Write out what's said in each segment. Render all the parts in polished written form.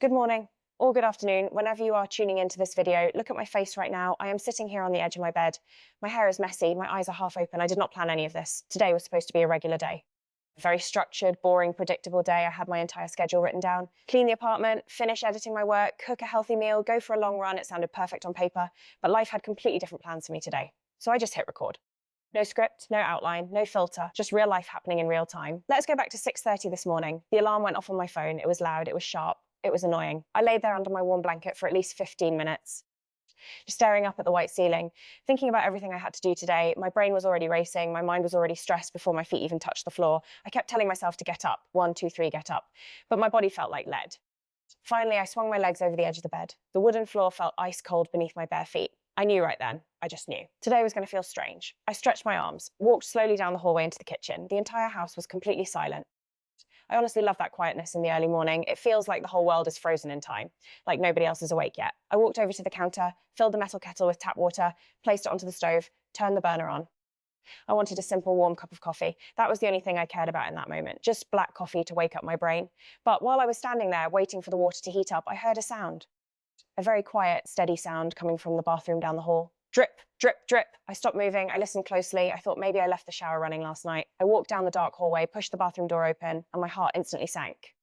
Good morning or good afternoon, whenever you are tuning into this video. Look at my face right now. I am sitting here on the edge of my bed. My hair is messy, my eyes are half open. I did not plan any of this. Today was supposed to be a regular day. Very structured, boring, predictable day. I had my entire schedule written down. Clean the apartment, finish editing my work, cook a healthy meal, go for a long run. It sounded perfect on paper, but life had completely different plans for me today. So I just hit record. No script, no outline, no filter, just real life happening in real time. Let's go back to 6:30 this morning. The alarm went off on my phone. It was loud, it was sharp, it was annoying. I laid there under my warm blanket for at least 15 minutes, just staring up at the white ceiling, thinking about everything I had to do today. My brain was already racing, my mind was already stressed before my feet even touched the floor. I kept telling myself to get up, 1, 2, 3, get up, but my body felt like lead. Finally, I swung my legs over the edge of the bed. The wooden floor felt ice cold beneath my bare feet. I knew right then. I just knew. Today was going to feel strange. I stretched my arms, walked slowly down the hallway into the kitchen. The entire house was completely silent. I honestly love that quietness in the early morning. It feels like the whole world is frozen in time, like nobody else is awake yet. I walked over to the counter, filled the metal kettle with tap water, placed it onto the stove, turned the burner on. I wanted a simple warm cup of coffee. That was the only thing I cared about in that moment, just black coffee to wake up my brain. But while I was standing there waiting for the water to heat up, I heard a sound. A very quiet, steady sound coming from the bathroom down the hall. Drip, drip, drip. I stopped moving. I listened closely. I thought maybe I left the shower running last night. I walked down the dark hallway, pushed the bathroom door open, and my heart instantly sank.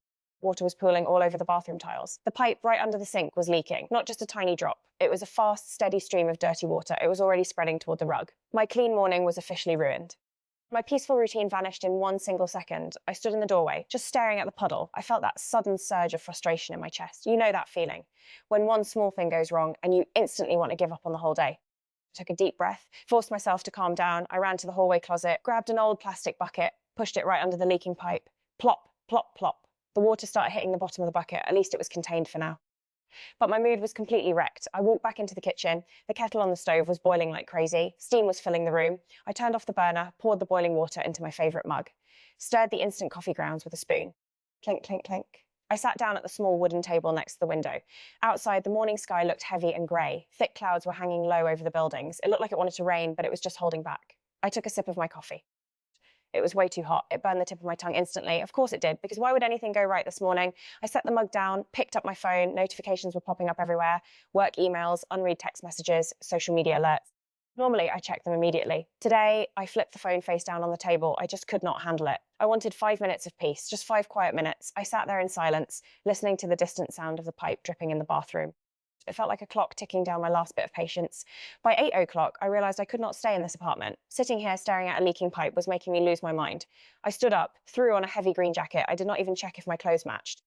Water was pooling all over the bathroom tiles. The pipe right under the sink was leaking, not just a tiny drop. It was a fast, steady stream of dirty water. It was already spreading toward the rug. My clean morning was officially ruined. My peaceful routine vanished in one single second. I stood in the doorway, just staring at the puddle. I felt that sudden surge of frustration in my chest. You know that feeling, when one small thing goes wrong and you instantly want to give up on the whole day. I took a deep breath, forced myself to calm down. I ran to the hallway closet, grabbed an old plastic bucket, pushed it right under the leaking pipe. Plop, plop, plop. The water started hitting the bottom of the bucket. At least it was contained for now. But my mood was completely wrecked. I walked back into the kitchen. The kettle on the stove was boiling like crazy. Steam was filling the room. I turned off the burner, poured the boiling water into my favourite mug, stirred the instant coffee grounds with a spoon. Clink, clink, clink. I sat down at the small wooden table next to the window. Outside, the morning sky looked heavy and grey. Thick clouds were hanging low over the buildings. It looked like it wanted to rain, but it was just holding back. I took a sip of my coffee. It was way too hot. It burned the tip of my tongue instantly. Of course it did, because why would anything go right this morning? I set the mug down, picked up my phone. Notifications were popping up everywhere. Work emails, unread text messages, social media alerts. Normally, I check them immediately. Today, I flipped the phone face down on the table. I just could not handle it. I wanted 5 minutes of peace, just 5 quiet minutes. I sat there in silence, listening to the distant sound of the pipe dripping in the bathroom. It felt like a clock ticking down my last bit of patience. By 8 o'clock, I realised I could not stay in this apartment. Sitting here staring at a leaking pipe was making me lose my mind. I stood up, threw on a heavy green jacket. I did not even check if my clothes matched.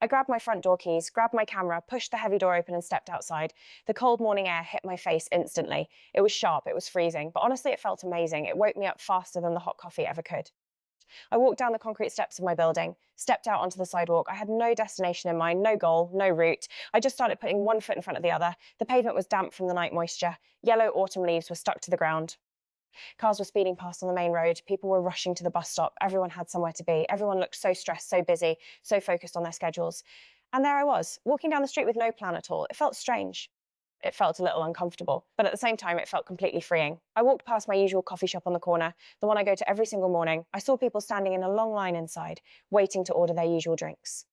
I grabbed my front door keys, grabbed my camera, pushed the heavy door open and stepped outside. The cold morning air hit my face instantly. It was sharp, it was freezing, but honestly it felt amazing. It woke me up faster than the hot coffee ever could. I walked down the concrete steps of my building, stepped out onto the sidewalk. I had no destination in mind, no goal, no route. I just started putting one foot in front of the other. The pavement was damp from the night moisture. Yellow autumn leaves were stuck to the ground. Cars were speeding past on the main road. People were rushing to the bus stop. Everyone had somewhere to be. Everyone looked so stressed, so busy, so focused on their schedules. And there I was, walking down the street with no plan at all. It felt strange. It felt a little uncomfortable, but at the same time, it felt completely freeing. I walked past my usual coffee shop on the corner, the one I go to every single morning. I saw people standing in a long line inside, waiting to order their usual drinks.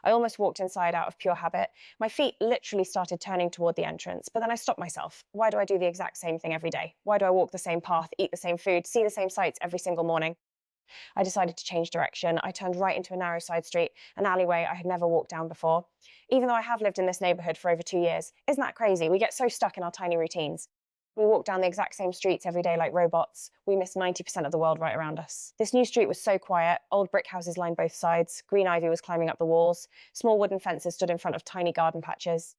I almost walked inside out of pure habit. My feet literally started turning toward the entrance, but then I stopped myself. Why do I do the exact same thing every day? Why do I walk the same path, eat the same food, see the same sights every single morning? I decided to change direction. I turned right into a narrow side street, an alleyway I had never walked down before. Even though I have lived in this neighbourhood for over 2 years, isn't that crazy? We get so stuck in our tiny routines. We walk down the exact same streets every day like robots. We miss 90% of the world right around us. This new street was so quiet. Old brick houses lined both sides. Green ivy was climbing up the walls. Small wooden fences stood in front of tiny garden patches.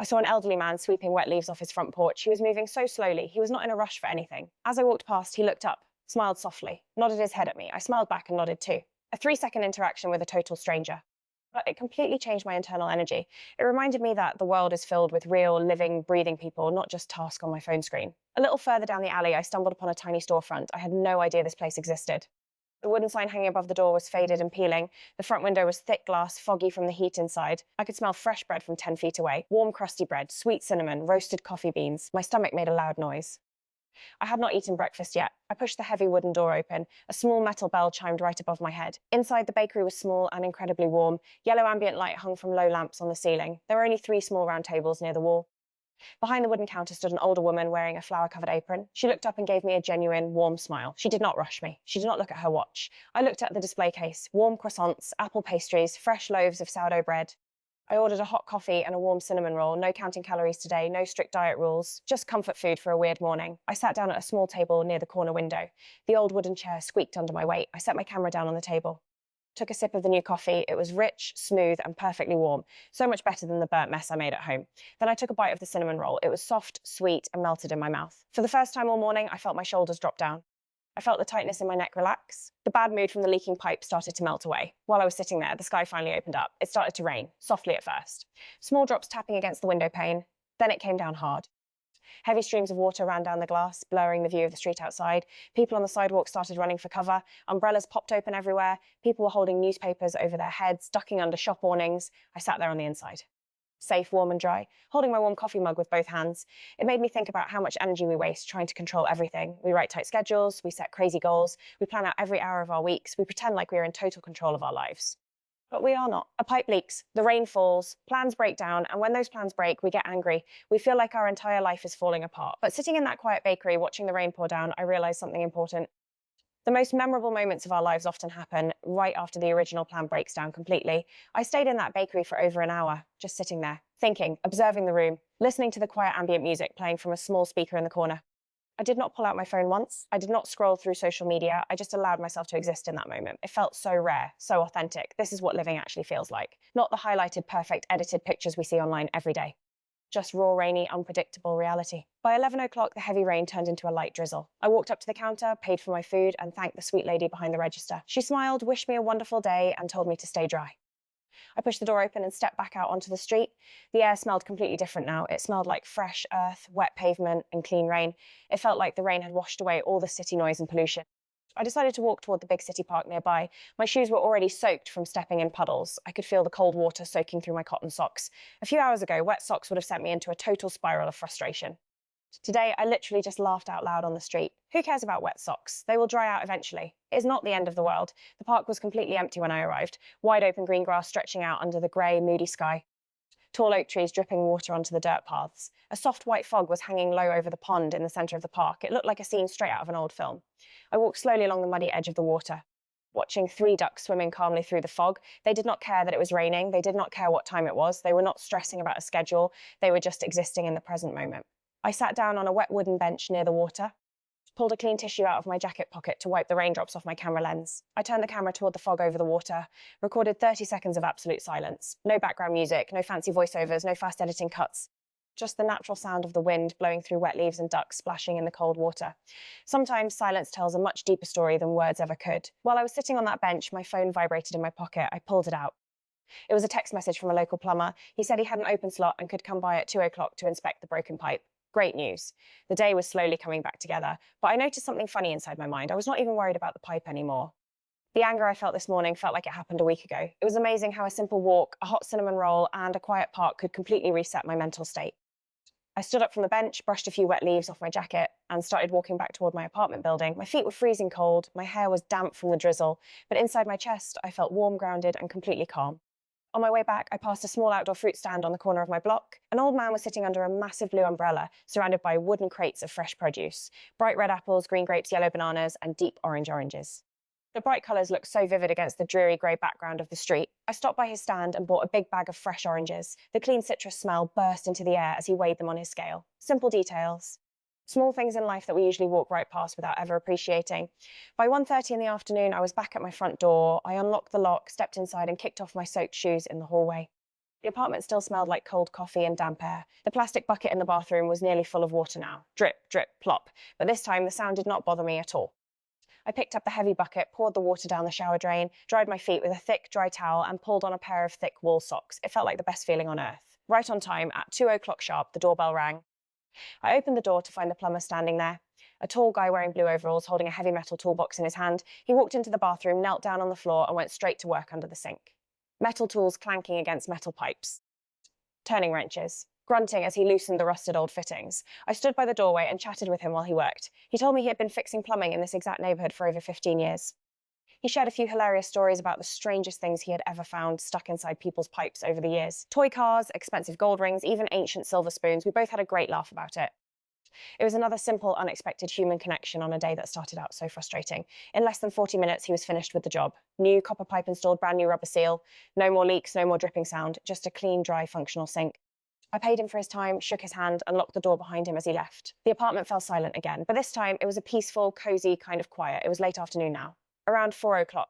I saw an elderly man sweeping wet leaves off his front porch. He was moving so slowly. He was not in a rush for anything. As I walked past, he looked up, smiled softly, nodded his head at me. I smiled back and nodded too. A 3-second interaction with a total stranger. But it completely changed my internal energy. It reminded me that the world is filled with real, living, breathing people, not just tasks on my phone screen. A little further down the alley, I stumbled upon a tiny storefront. I had no idea this place existed. The wooden sign hanging above the door was faded and peeling. The front window was thick glass, foggy from the heat inside. I could smell fresh bread from 10 feet away. Warm, crusty bread, sweet cinnamon, roasted coffee beans. My stomach made a loud noise. I had not eaten breakfast yet. I pushed the heavy wooden door open. A small metal bell chimed right above my head. Inside, the bakery was small and incredibly warm. Yellow ambient light hung from low lamps on the ceiling. There were only 3 small round tables near the wall. Behind the wooden counter stood an older woman wearing a flower-covered apron. She looked up and gave me a genuine, warm smile. She did not rush me. She did not look at her watch. I looked at the display case. Warm croissants, apple pastries, fresh loaves of sourdough bread. I ordered a hot coffee and a warm cinnamon roll. No counting calories today, no strict diet rules. Just comfort food for a weird morning. I sat down at a small table near the corner window. The old wooden chair squeaked under my weight. I set my camera down on the table. Took a sip of the new coffee. It was rich, smooth, and perfectly warm. So much better than the burnt mess I made at home. Then I took a bite of the cinnamon roll. It was soft, sweet, and melted in my mouth. For the first time all morning, I felt my shoulders drop down. I felt the tightness in my neck relax. The bad mood from the leaking pipe started to melt away. While I was sitting there, the sky finally opened up. It started to rain, softly at first. Small drops tapping against the window pane. Then it came down hard. Heavy streams of water ran down the glass, blurring the view of the street outside. People on the sidewalk started running for cover. Umbrellas popped open everywhere. People were holding newspapers over their heads, ducking under shop awnings. I sat there on the inside. Safe, warm and dry, holding my warm coffee mug with both hands. It made me think about how much energy we waste trying to control everything. We write tight schedules, we set crazy goals, we plan out every hour of our weeks, we pretend like we are in total control of our lives. But we are not. A pipe leaks, the rain falls, plans break down, and when those plans break, we get angry. We feel like our entire life is falling apart. But sitting in that quiet bakery, watching the rain pour down, I realized something important. The most memorable moments of our lives often happen right after the original plan breaks down completely. I stayed in that bakery for over an hour, just sitting there, thinking, observing the room, listening to the quiet ambient music playing from a small speaker in the corner. I did not pull out my phone once. I did not scroll through social media. I just allowed myself to exist in that moment. It felt so rare, so authentic. This is what living actually feels like. Not the highlighted, perfect, edited pictures we see online every day. Just raw, rainy, unpredictable reality. By 11 o'clock, the heavy rain turned into a light drizzle. I walked up to the counter, paid for my food, and thanked the sweet lady behind the register. She smiled, wished me a wonderful day, and told me to stay dry. I pushed the door open and stepped back out onto the street. The air smelled completely different now. It smelled like fresh earth, wet pavement, and clean rain. It felt like the rain had washed away all the city noise and pollution. I decided to walk toward the big city park nearby. My shoes were already soaked from stepping in puddles. I could feel the cold water soaking through my cotton socks. A few hours ago, wet socks would have sent me into a total spiral of frustration. Today, I literally just laughed out loud on the street. Who cares about wet socks? They will dry out eventually. It is not the end of the world. The park was completely empty when I arrived, wide open green grass stretching out under the grey, moody sky. Tall oak trees dripping water onto the dirt paths. A soft white fog was hanging low over the pond in the centre of the park. It looked like a scene straight out of an old film. I walked slowly along the muddy edge of the water, watching 3 ducks swimming calmly through the fog. They did not care that it was raining. They did not care what time it was. They were not stressing about a schedule. They were just existing in the present moment. I sat down on a wet wooden bench near the water, pulled a clean tissue out of my jacket pocket to wipe the raindrops off my camera lens. I turned the camera toward the fog over the water, recorded 30 seconds of absolute silence. No background music, no fancy voiceovers, no fast editing cuts. Just the natural sound of the wind blowing through wet leaves and ducks splashing in the cold water. Sometimes silence tells a much deeper story than words ever could. While I was sitting on that bench, my phone vibrated in my pocket. I pulled it out. It was a text message from a local plumber. He said he had an open slot and could come by at 2 o'clock to inspect the broken pipe. Great news. The day was slowly coming back together, but I noticed something funny inside my mind. I was not even worried about the pipe anymore. The anger I felt this morning felt like it happened a week ago. It was amazing how a simple walk, a hot cinnamon roll, and a quiet park could completely reset my mental state. I stood up from the bench, brushed a few wet leaves off my jacket, and started walking back toward my apartment building. My feet were freezing cold, my hair was damp from the drizzle, but inside my chest, I felt warm, grounded, and completely calm. On my way back, I passed a small outdoor fruit stand on the corner of my block. An old man was sitting under a massive blue umbrella, surrounded by wooden crates of fresh produce. Bright red apples, green grapes, yellow bananas, and deep orange oranges. The bright colours looked so vivid against the dreary grey background of the street. I stopped by his stand and bought a big bag of fresh oranges. The clean citrus smell burst into the air as he weighed them on his scale. Simple details. Small things in life that we usually walk right past without ever appreciating. By 1:30 in the afternoon, I was back at my front door. I unlocked the lock, stepped inside, and kicked off my soaked shoes in the hallway. The apartment still smelled like cold coffee and damp air. The plastic bucket in the bathroom was nearly full of water now. Drip, drip, plop. But this time, the sound did not bother me at all. I picked up the heavy bucket, poured the water down the shower drain, dried my feet with a thick, dry towel, and pulled on a pair of thick wool socks. It felt like the best feeling on earth. Right on time, at 2 o'clock sharp, the doorbell rang. I opened the door to find the plumber standing there, a tall guy wearing blue overalls holding a heavy metal toolbox in his hand. He walked into the bathroom, knelt down on the floor, and went straight to work under the sink. Metal tools clanking against metal pipes. Turning wrenches. grunting as he loosened the rusted old fittings. I stood by the doorway and chatted with him while he worked. He told me he had been fixing plumbing in this exact neighborhood for over 15 years. He shared a few hilarious stories about the strangest things he had ever found stuck inside people's pipes over the years. Toy cars, expensive gold rings, even ancient silver spoons. We both had a great laugh about it. It was another simple, unexpected human connection on a day that started out so frustrating. In less than 40 minutes, he was finished with the job. New copper pipe installed, brand new rubber seal. No more leaks, no more dripping sound, just a clean, dry, functional sink. I paid him for his time, shook his hand, and locked the door behind him as he left. The apartment fell silent again, but this time it was a peaceful, cozy kind of quiet. It was late afternoon now, around 4 o'clock.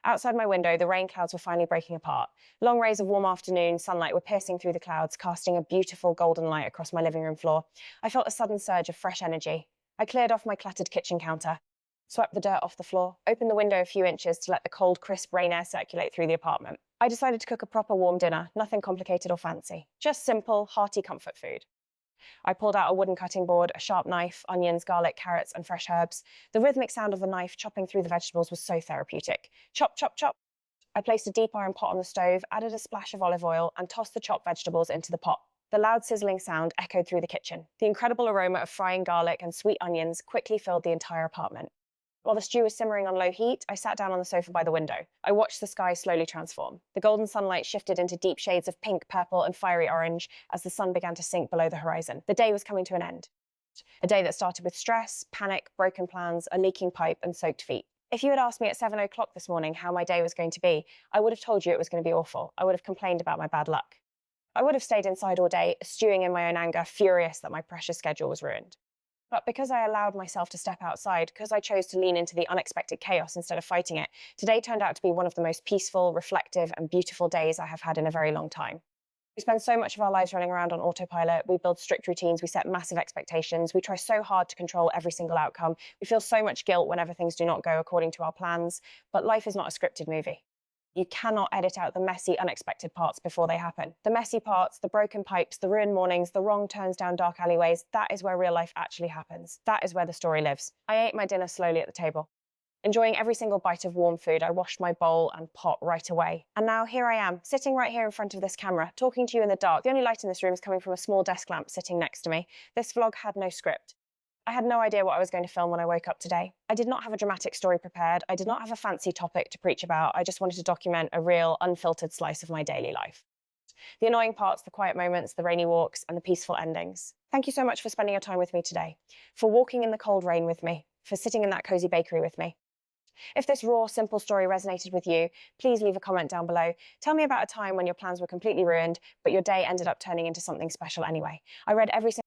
Outside my window, the rain clouds were finally breaking apart. Long rays of warm afternoon sunlight were piercing through the clouds, casting a beautiful golden light across my living room floor. I felt a sudden surge of fresh energy. I cleared off my cluttered kitchen counter, swept the dirt off the floor, opened the window a few inches to let the cold, crisp rain air circulate through the apartment. I decided to cook a proper warm dinner, nothing complicated or fancy, just simple, hearty comfort food. I pulled out a wooden cutting board, a sharp knife, onions, garlic, carrots, and fresh herbs. The rhythmic sound of the knife chopping through the vegetables was so therapeutic. Chop, chop, chop. I placed a deep iron pot on the stove, added a splash of olive oil, and tossed the chopped vegetables into the pot. The loud sizzling sound echoed through the kitchen. The incredible aroma of frying garlic and sweet onions quickly filled the entire apartment. While the stew was simmering on low heat, I sat down on the sofa by the window. I watched the sky slowly transform. The golden sunlight shifted into deep shades of pink, purple, and fiery orange as the sun began to sink below the horizon. The day was coming to an end. A day that started with stress, panic, broken plans, a leaking pipe, and soaked feet. If you had asked me at 7 o'clock this morning how my day was going to be, I would have told you it was going to be awful. I would have complained about my bad luck. I would have stayed inside all day, stewing in my own anger, furious that my precious schedule was ruined. But because I allowed myself to step outside, because I chose to lean into the unexpected chaos instead of fighting it, today turned out to be one of the most peaceful, reflective, and beautiful days I have had in a very long time. We spend so much of our lives running around on autopilot. We build strict routines. We set massive expectations. We try so hard to control every single outcome. We feel so much guilt whenever things do not go according to our plans. But life is not a scripted movie. You cannot edit out the messy, unexpected parts before they happen. The messy parts, the broken pipes, the ruined mornings, the wrong turns down dark alleyways, that is where real life actually happens. That is where the story lives. I ate my dinner slowly at the table. Enjoying every single bite of warm food, I washed my bowl and pot right away. And now here I am, sitting right here in front of this camera, talking to you in the dark. The only light in this room is coming from a small desk lamp sitting next to me. This vlog had no script. I had no idea what I was going to film when I woke up today. I did not have a dramatic story prepared. I did not have a fancy topic to preach about. I just wanted to document a real, unfiltered slice of my daily life. The annoying parts, the quiet moments, the rainy walks, and the peaceful endings. Thank you so much for spending your time with me today, for walking in the cold rain with me, for sitting in that cozy bakery with me. If this raw, simple story resonated with you, please leave a comment down below. Tell me about a time when your plans were completely ruined, but your day ended up turning into something special anyway. I read every single